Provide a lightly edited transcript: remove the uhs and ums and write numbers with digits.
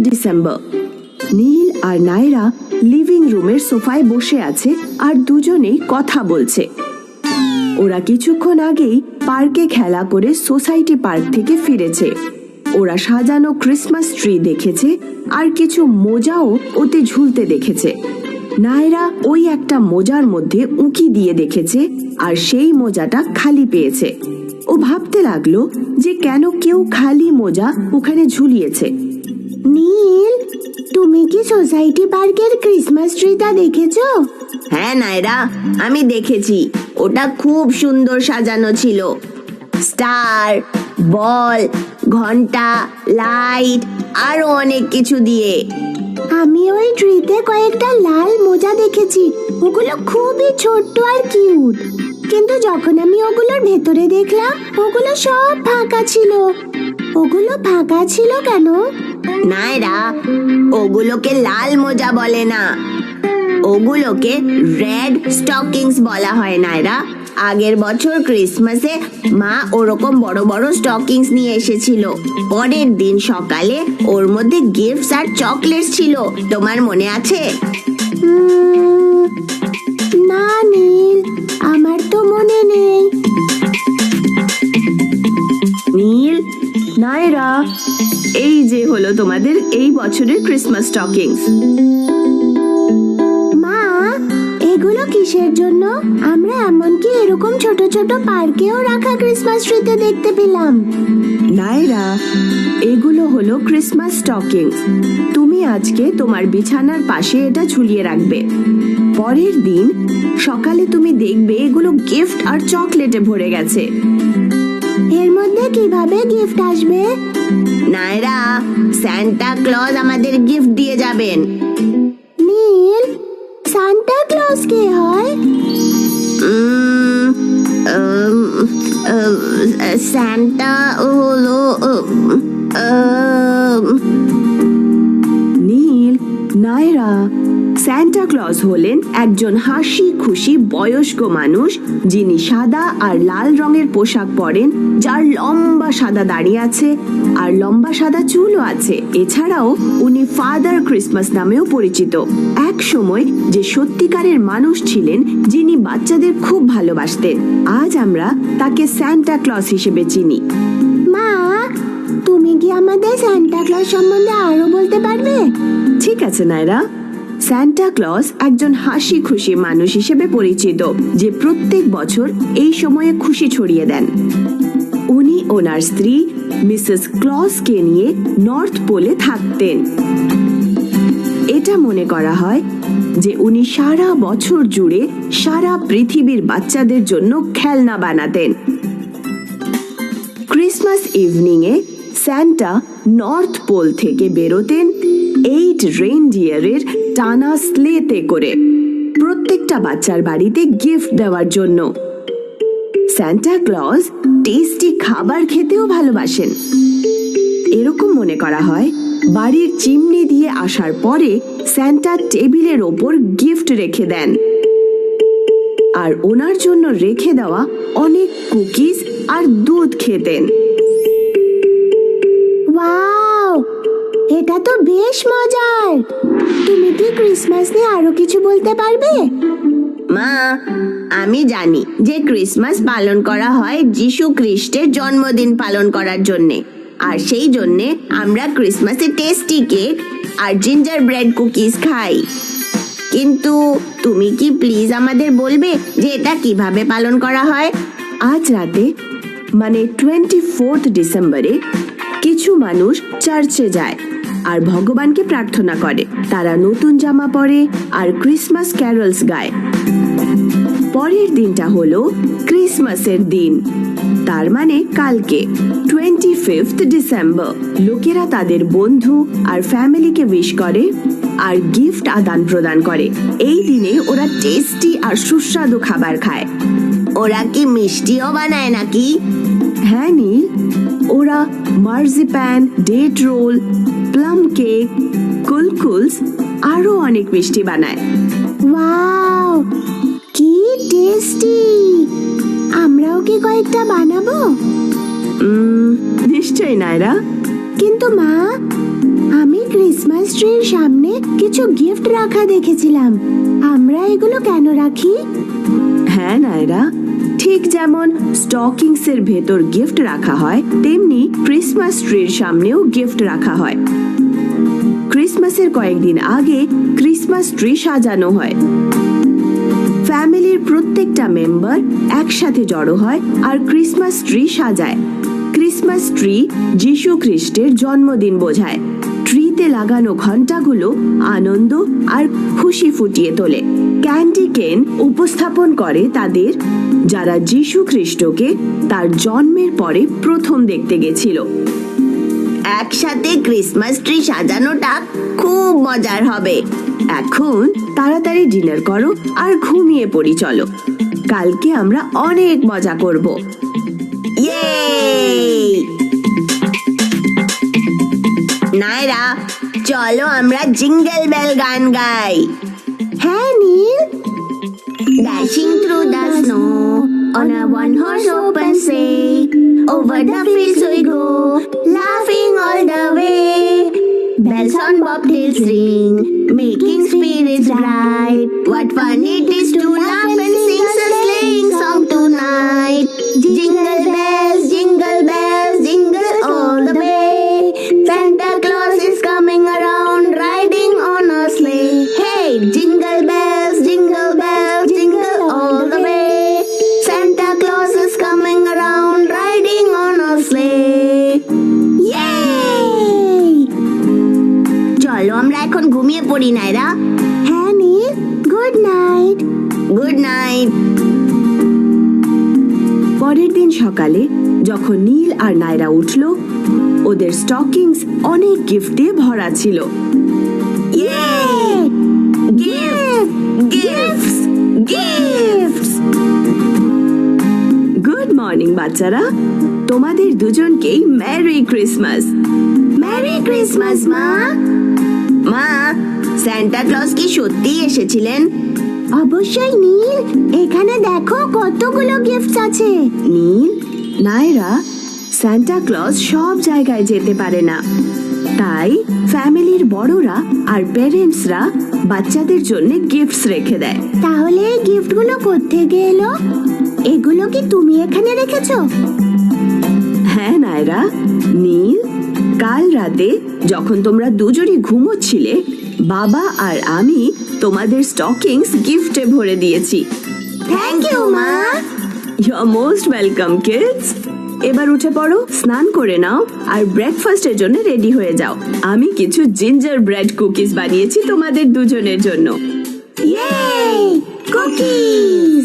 December. নীল আর Naira living রুমের সোফায় বসে আছে আর দুজনেই কথা বলছে। ওরা কিছুক্ষণ আগেই পার্কে খেলা করে সোসাইটি পার্ক থেকে ফিরেছে। ওরা সাজানো ক্রিসমাস ট্রি দেখেছে আর কিছু মোজাও ওতে ঝুলতে দেখেছে। নায়রা ওই একটা মোজার মধ্যে উঁকি দিয়ে দেখেছে আর সেই মোজাটা খালি পেয়েছে। ও ভাবতে লাগলো যে কেন কেউ খালি মোজা ওখানে ঝুলিয়েছে। নীল, তুমি কি সোসাইটি পার্কের ক্রিসমাস ট্রিটা দেখেছো? হ্যাঁ নায়রা, আমি দেখেছি। ওটা খুব সুন্দর সাজানো ছিল। স্টার, বল, ঘন্টা, লাইট আরো অনেক কিছু দিয়ে। আমি ওই ট্রিতে কয়েকটা লাল মোজা দেখেছি, ওগুলো খুবই ছোট্ট আর কিউট। কিন্তু যখন আমি ওগুলোর ভেতরে দেখলাম, ওগুলো সব ফাঁকা ছিল। ওগুলো ফাঁকা ছিল কেন? নায়রা, ওগুলোকে লাল মোজা বলে না, ওগুলোকে রেড স্টকিংস বলা হয়। নায়রা, আগের বছর ক্রিসমাসে মা ওরকম বড় বড় স্টকিংস নিয়ে এসেছিল। পরের দিন সকালে ওর মধ্যে গিফটস আর চকলেটস ছিল। তোমার মনে আছে? না নীল, আমার তো মনে নেই। নীল, নায়রা, এই যে হলো তোমাদের এই বছরের ক্রিসমাস স্টকিংস। মা, এগুলো কিসের জন্য? আমরা এমনকি এরকম ছোট ছোট পার্কেও রাখা ক্রিসমাস ট্রিতে দেখতে পেলাম। নায়রা, এগুলো হলো ক্রিসমাস স্টকিংস। তুমি আজকে তোমার বিছানার পাশে এটা ঝুলিয়ে রাখবে। পরের দিন সকালে তুমি দেখবে এগুলো গিফট আর চকলেটে ভরে গেছে। এর মধ্যে কিভাবে গিফট আসবে? নায়রা, সান্টা ক্লজ আমাদের গিফট দিয়ে যাবেন। নীল, সান্টা ক্লজ কে হয়? সান্টা হলো নীল, নায়রা, সান্টা ক্লজ হলেন একজন হাসি খুশি বয়স্ক মানুষ যিনি সাদা আর লাল রঙের পোশাক পরেন, যার লম্বা সাদা দাড়ি আছে আর লম্বা সাদা চুলও আছে। এছাড়াও উনি ফাদার ক্রিসমাস নামেও পরিচিত। এক সময় যে সত্যিকারের মানুষ ছিলেন যিনি বাচ্চাদের খুব ভালোবাসতেন। আজ আমরা তাকে সান্টা ক্লজ হিসেবে চিনি। মা, তুমি কি আমাদের সান্টা ক্লজ সম্বন্ধে আরো বলতে পারবে? ঠিক আছে নায়রা। সান্টা ক্লজ একজন হাসি খুশি মানুষ হিসেবে পরিচিত যে প্রত্যেক বছর এই সময়ে খুশি ছড়িয়ে দেন। উনি ওনার স্ত্রী মিসেস ক্লজকে নিয়ে নর্থ পোলে থাকতেন। এটা মনে করা হয় যে উনি সারা বছর জুড়ে সারা পৃথিবীর বাচ্চাদের জন্য খেলনা বানাতেন। ক্রিসমাস ইভিনিং এ সান্টা নর্থ পোল থেকে বেরোতেন 8 রেইনডিয়ারের টানা স্লেতে করে, প্রত্যেকটা বাচ্চার বাড়িতে গিফট দেওয়ার জন্য। সান্টা ক্লজ টেস্টি খাবার খেতেও ভালোবাসেন। এরকম মনে করা হয় বাড়ির চিমনি দিয়ে আসার পরে সান্টা টেবিলের ওপর গিফট রেখে দেন আর ওনার জন্য রেখে দেওয়া অনেক কুকিজ আর দুধ খেতেন। ওয়াও, এটা তো বেশ মজার। তুমি কি ক্রিসমাস নিয়ে আরো কিছু বলতে পারবে? মা, আমি জানি যে ক্রিসমাস পালন করা হয় যিশু খ্রিস্টের জন্মদিন পালন করার জন্যে। আর সেই জন্যে আমরা ক্রিসমাসে টেস্টি কেক আর জিঞ্জার ব্রেড কুকিজ খাই। কিন্তু তুমি কি প্লিজ আমাদের বলবে যে এটা কিভাবে পালন করা হয়? আজ রাতে মানে 24 ডিসেম্বরে কিছু মানুষ চার্চে যায় আর ভগবানকে প্রার্থনা করে। তারা নতুন জামা পরে আর ক্রিসমাস ক্যারলস গায়। পরের দিনটা হলো ক্রিসমাসের দিন, তার মানে কালকে 25 ডিসেম্বর। লোকেরা তাদের বন্ধু আর ফ্যামিলিকে উইশ করে আর গিফট আদান প্রদান করে। এই দিনে ওরা টেস্টি আর সুস্বাদু খাবার খায়। ওরা কি মিষ্টিও বানায় নাকি? হ্যাঁ নীল, ওরা মার্জিপ্যান, ডেট রোল, প্লাম কেক, কুলকুলস আরো অনেক মিষ্টি বানায়। ওয়াও, কি টেস্টি! আমরাও কি কয়েকটা বানাবো? নিশ্চয়ই নায়রা। কিন্তু মা, আমি ক্রিসমাস ট্রির সামনে কিছু গিফট রাখা দেখেছিলাম। আমরা এগুলো কেন রাখি? হ্যাঁ নায়রা, ঠিক যেমন স্টকিংস এর ভেতর গিফট রাখা হয়, তেমনি ক্রিসমাস ট্রির সামনেও গিফট রাখা হয়। ক্রিসমাসের কয়েকদিন আগে ক্রিসমাস ট্রি সাজানো হয়। ফ্যামিলির প্রত্যেকটা মেম্বার একসাথে জড়ো হয় আর ক্রিসমাস ট্রি সাজায়। ক্রিসমাস ট্রি যিশু খ্রিস্টের জন্মদিন বোঝায়। ট্রিতে লাগানো ঘন্টাগুলো আনন্দ আর খুশি ফুটিয়ে তোলে। ক্যান্ডি কেন উপস্থাপন করে তাদের, যারা যিশু খ্রিস্টকে তার জন্মের পরে প্রথম দেখতে গেছিল। একসাথে ক্রিসমাস ট্রি সাজানোটা খুব মজার হবে। এখন তাড়াতাড়ি ডিনার করো আর ঘুমিয়ে পড়ি চলো। কালকে আমরা অনেক মজা করব। ইয়ে! নায়রা, চলো আমরা জিঙ্গল বেল গান গাই। হ্যাঁ নীল, Dashing through the snow on a one-horse open sleigh, over the fields we go, laughing all the way. Bells on bobtails ring, making spirits bright. What fun it is to laugh and sing a sleighing song tonight. Jingle bells, jingle all the way. Santa Claus is coming around, riding on a sleigh. Hey, jingle bells, jingle all the way. Santa Claus is coming around, riding on a sleigh. Yay! চলো আমরা এখন ঘুমিয়ে পড়ি নাইরা। হ্যাঁ নীল, good night. Good night. পরের দিন সকালে যখন নীল আর নায়রা উঠল, ওদের স্টকিংস অনেক গিফট দিয়ে ভরা ছিল। Yay! Gifts! গুড মর্নিং বাচ্চারা, তোমাদের দুজনকেই মেরি ক্রিসমাস। মেরি ক্রিসমাস মা। মা, সান্টা ক্লজ কি সত্যি এসেছিলেন? অবশ্যই নীল, এখানে দেখো কতগুলো গিফটস আছে। নীল, নায়রা, সান্টা ক্লজ সব জায়গায় যেতে পারে না, তাই ফ্যামিলির বড়রা আর প্যারেন্টসরা বাচ্চাদের জন্য গিফটস রেখে দেয়। তাহলে এই গিফটগুলো কোত্থেকে এলো? এগুলো কি তুমি এখানে রেখেছো? হ্যাঁ নায়রা, নীল, কাল রাতে যখন তোমরা দুজনই ঘুমোচ্ছিলে, বাবা আর আমি তোমাদের স্টকিংস গিফটে ভরে দিয়েছি। থ্যাংক ইউ মা। You are most welcome kids. এবার উঠে পড়ো, স্নান করে নাও আর ব্রেকফাস্টের জন্য রেডি হয়ে যাও। আমি কিছু জিঞ্জার ব্রেড কুকিজ বানিয়েছি তোমাদের দুজনের জন্য। ইয়ে! কুকিজ!